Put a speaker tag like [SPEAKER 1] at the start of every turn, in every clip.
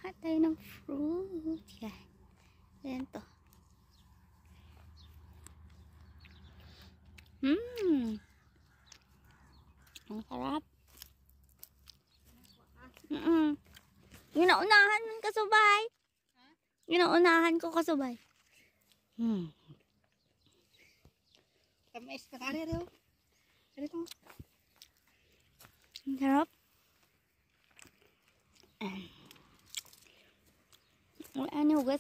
[SPEAKER 1] Kuha tayo ng fruit. Yan. Yan to. Ang sarap. Ginaunahan ng kasubay. Ginaunahan ko kasubay.
[SPEAKER 2] Tamis ka kari rin. Dito.
[SPEAKER 1] Ang sarap. Ano, hugas.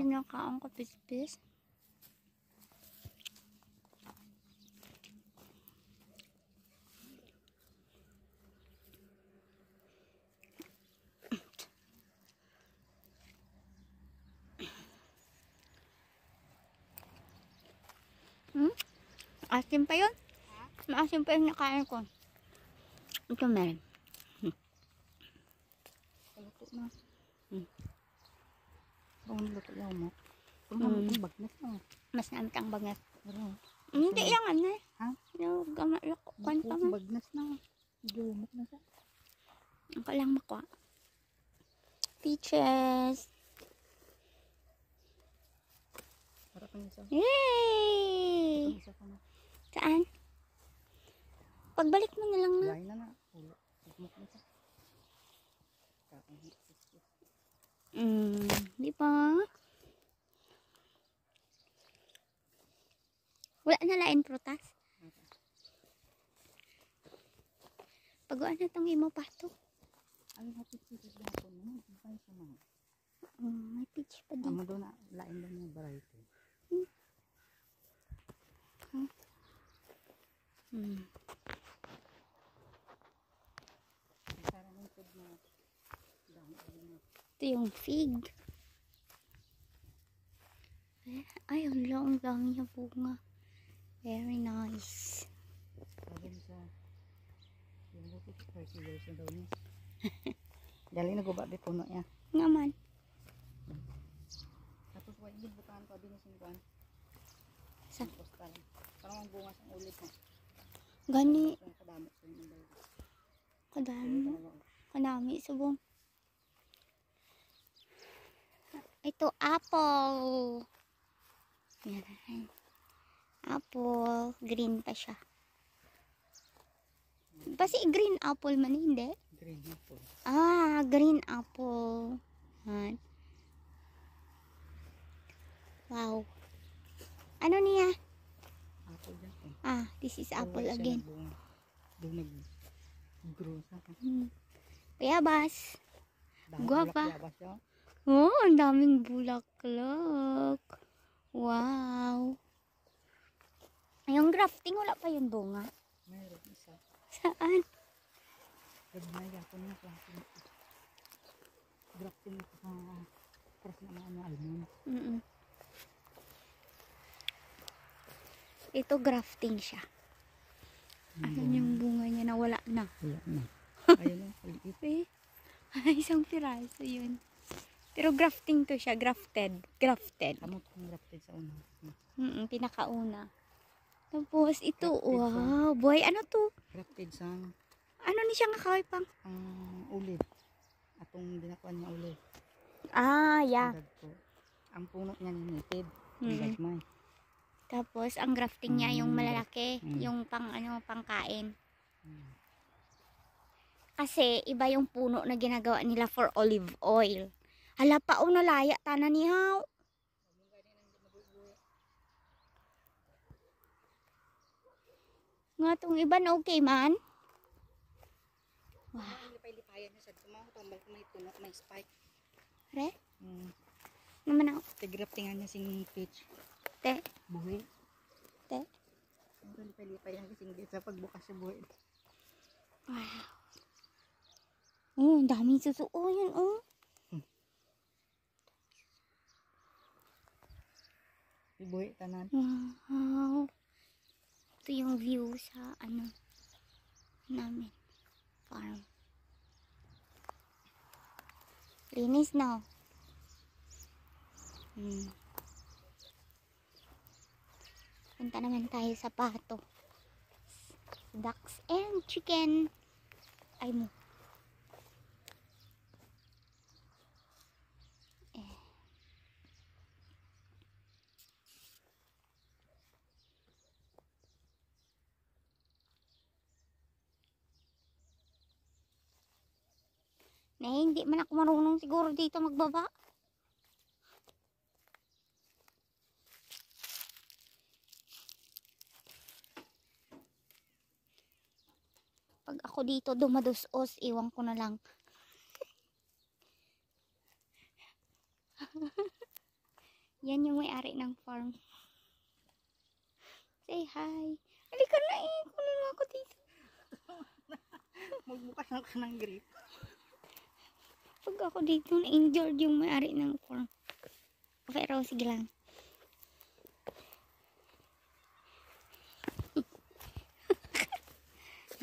[SPEAKER 1] Dinakaon ko pis-pis. Asim pa yun? Maasim pa yung nakain ko. Ito meron.
[SPEAKER 2] Luto na. Bawang luto yaw mo. Ang bagnet mo.
[SPEAKER 1] Mas namin ang bangat.
[SPEAKER 2] Pero,
[SPEAKER 1] Hindi yung ano eh.
[SPEAKER 2] ha?
[SPEAKER 1] Yung gamalok. Kwan pa man.
[SPEAKER 2] bagnet na. Lumot na siya.
[SPEAKER 1] Ang ka lang makuha. Peaches.
[SPEAKER 2] Harap ang isa.
[SPEAKER 1] Yay!
[SPEAKER 2] Isa pa na.
[SPEAKER 1] Saan? Pagbalik mo na lang na.
[SPEAKER 2] Lain na na. Ulo. Lumot na siya.
[SPEAKER 1] Di ba? Wala na lain prutas. Pag-uan na itong imo pato.
[SPEAKER 2] Ang hapit siya sa hapon mo. Ibay sa mga.
[SPEAKER 1] May peach pa din.
[SPEAKER 2] Amo doon na. Lain doon yung variety. Sarang yung food na.
[SPEAKER 1] Ito yung fig. Ay, ang dami niya bunga. Very nice.
[SPEAKER 2] Sabi sa yung luto 30 years na daw niya. Dali na guba di puno niya.
[SPEAKER 1] Naman.
[SPEAKER 2] Tapos wala yung butaan pa din yung kuan.
[SPEAKER 1] Sa
[SPEAKER 2] Postal. Parang ang bunga sa ulit mo.
[SPEAKER 1] gani.
[SPEAKER 2] Kadami sa yung bayo.
[SPEAKER 1] Kadami. Subong. Ito, apple. Yan. Apple. Green pa siya. Kasi green apple man, hindi?
[SPEAKER 2] Green apple.
[SPEAKER 1] Green apple. Yan. Wow. Ano niya?
[SPEAKER 2] Apple yan.
[SPEAKER 1] This is apple again.
[SPEAKER 2] Doon nag-grow sa
[SPEAKER 1] Payabas. Guwapa.
[SPEAKER 2] Payabas yan.
[SPEAKER 1] Oh, ang daming bulaklak. Wow. Yung grafting, wala pa yung bunga.
[SPEAKER 2] Meron isa.
[SPEAKER 1] Saan?
[SPEAKER 2] Gagmay ako na klase. Grafting ito sa pras na mga almond.
[SPEAKER 1] Ito grafting siya. Asan yung bunga niya na wala na?
[SPEAKER 2] Wala na. Ayun na, paliit.
[SPEAKER 1] Isang piraso yun. Pero grafting to siya, grafted.
[SPEAKER 2] Kamot kong grafted sa una.
[SPEAKER 1] Pinakauna. Tapos ito,
[SPEAKER 2] Grafted
[SPEAKER 1] wow, boy, ano to?
[SPEAKER 2] Grafted sa
[SPEAKER 1] Ano ni siya nga kaway pang?
[SPEAKER 2] ulit. Atong dinakuan niya ulit.
[SPEAKER 1] Yeah.
[SPEAKER 2] Ang puno niya ni native. Gagmay.
[SPEAKER 1] Tapos ang grafting niya yung malalaki, yung pangkain. Kasi iba yung puno na ginagawa nila for olive oil. Hala pa nalaya tanan nihaw. Nga tong iba na okay man. Wow.
[SPEAKER 2] Lipay-lipayan niya sa tumaw tambal ko may puno, may spike.
[SPEAKER 1] Re? Naman ako.
[SPEAKER 2] Graftingan niya sing peach.
[SPEAKER 1] Te.
[SPEAKER 2] Buhi.
[SPEAKER 1] Te.
[SPEAKER 2] Lipay-lipayan kasi sa pagbukas sa buhi.
[SPEAKER 1] Wow. Ang daming susuo yun,
[SPEAKER 2] Buhi tanan.
[SPEAKER 1] Wow. Ito yung view sa namin. Farm. Linis na. Punta naman tayo sa pato. Ducks and chicken. Ay mo. Hindi man ako marunong siguro dito magbaba. Pag ako dito dumados-os, iwan ko na lang. Yan yung may-ari ng farm. Say hi. Halika na kunin mo ako dito.
[SPEAKER 2] Magbukas na ka ng grip.
[SPEAKER 1] Pag ako dito, na-injured yung may-ari ng farm. Pero sige lang.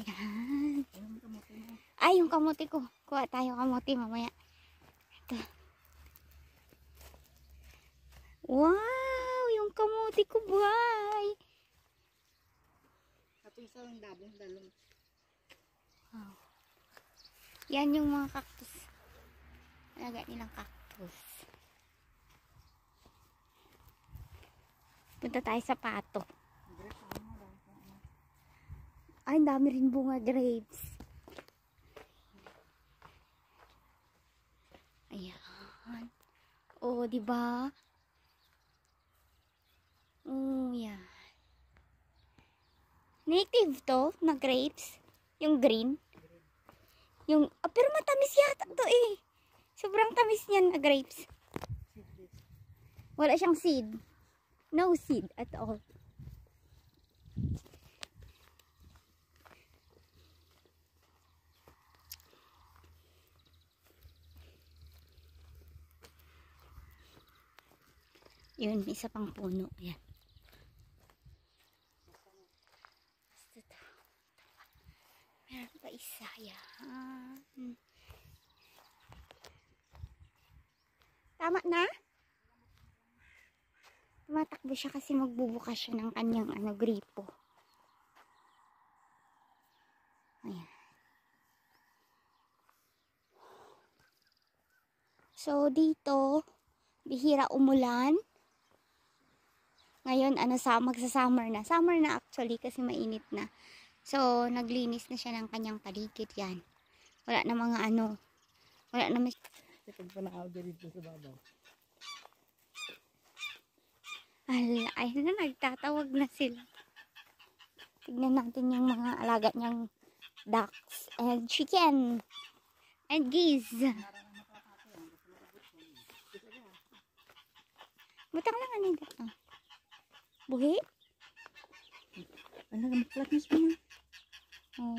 [SPEAKER 1] Yan. Ay, yung kamote ko. Kuha tayo kamote mamaya. Ito. Wow! Yung kamote ko, buhay!
[SPEAKER 2] Ito isa yung dalong.
[SPEAKER 1] Wow. Yan yung mga cactus. Alaga nilang cactus. Punta tayo sa pato. Ay, dami rin bunga grapes. Ayan. Oh, di ba? Oh, yan. Native to na grapes. Yung green. Yung, pero matamis yata to eh. Sobrang tamis niyan na grapes. Wala siyang seed. No seed at all. Yun, isa pang puno. Yan. Meron pa isa. Yan. Tama na? Tumatakbo siya kasi magbubukas siya ng kanyang gripo. Ayan. So, dito, bihira umulan. Ngayon, magsa-summer na. Summer na actually kasi mainit na. So, naglinis na siya ng kanyang paligid yan. Wala na mga wala na
[SPEAKER 2] Pag pa na-audio dito sa babaw.
[SPEAKER 1] ay na, nagtatawag na sila. Tignan natin yung mga alaga niyang ducks and chicken and geese. Butang lang dito. Buhi?
[SPEAKER 2] Ano ka magplatnos mo na?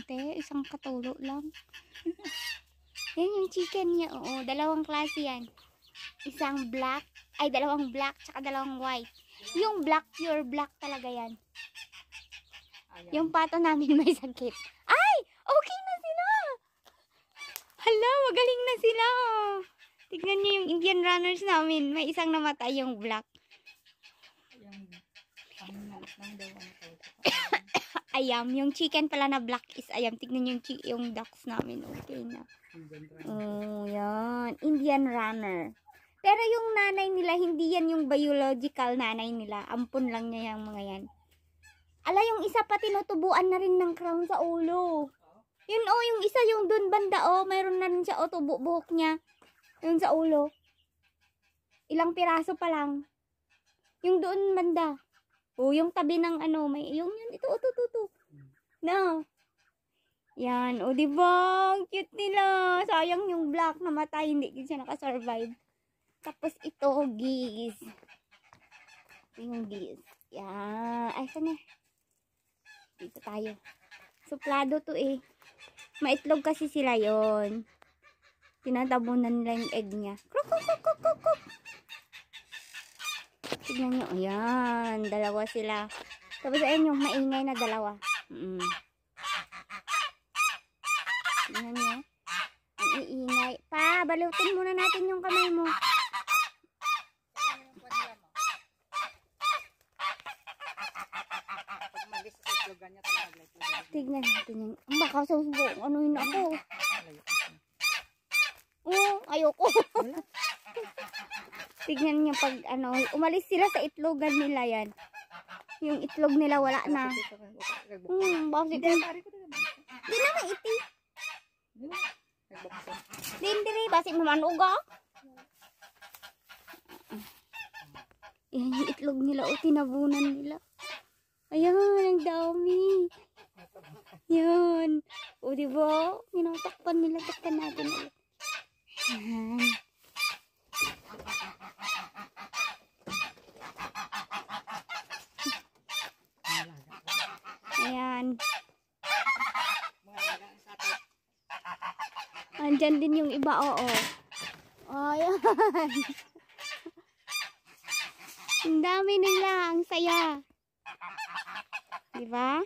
[SPEAKER 1] Te, isang katulo lang. Yan yung chicken niya. Oo, dalawang klase yan. Dalawang black tsaka dalawang white. Yung black, pure black talaga yan.
[SPEAKER 2] Ayan.
[SPEAKER 1] Yung pato namin may sakit. Ay! Okay na sila! Hala, magaling na sila! Tignan niyo yung Indian runners namin. May isang namatay yung black. Ayam. Yung chicken pala na black is ayam. Tignan niyo yung ducks namin. Okay na. Oh, yan. Indian runner. Pero yung nanay nila, hindi yan yung biological nanay nila. Ampun lang niya yung mga yan. Ala, yung isa pa tinutubuan na rin ng crown sa ulo. Yun yung isa yung dun banda mayroon na rin siya tubo buhok niya. Yung sa ulo. Ilang piraso pa lang. Yung doon banda. Yung tabi ng yung yun ito. No. Yan, diba? Ang cute nila. Sayang yung black namatay, hindi din siya nakasurvive. Tapos ito, geese. Ito yung geese. Yan. Ay, saan eh? Dito tayo. Suplado to eh. Maitlog kasi sila yon. Tinatabunan nila yung egg niya. Kruk, kruk, kruk, kruk, kruk, kruk. Tignan nyo. Ayan. Dalawa sila. Tapos ayun yung maingay na dalawa. Tignan nyo. Ang iingay. Pa, balutin muna natin yung kamay mo. Tignan natin yung, baka susubukan, ano yun ako.
[SPEAKER 2] Layo.
[SPEAKER 1] Ayoko.
[SPEAKER 2] Wala.
[SPEAKER 1] Tignan niyo pag ano, umalis sila sa itlogan nila yan. Yung itlog nila wala na. Bakit?
[SPEAKER 2] Hindi, pare ko na.
[SPEAKER 1] Di na may iti.
[SPEAKER 2] Nagbaksa.
[SPEAKER 1] Dindiri, basi mamanuga. Yan yung itlog nila o tinabunan nila. Ayan, ang dami. Yan. O diba? Tinatakpan nila. Takpan natin ulit. Ayan. Ayan. Andyan din yung iba, oo. Ayan. Ang dami nila. Ang saya. Diba?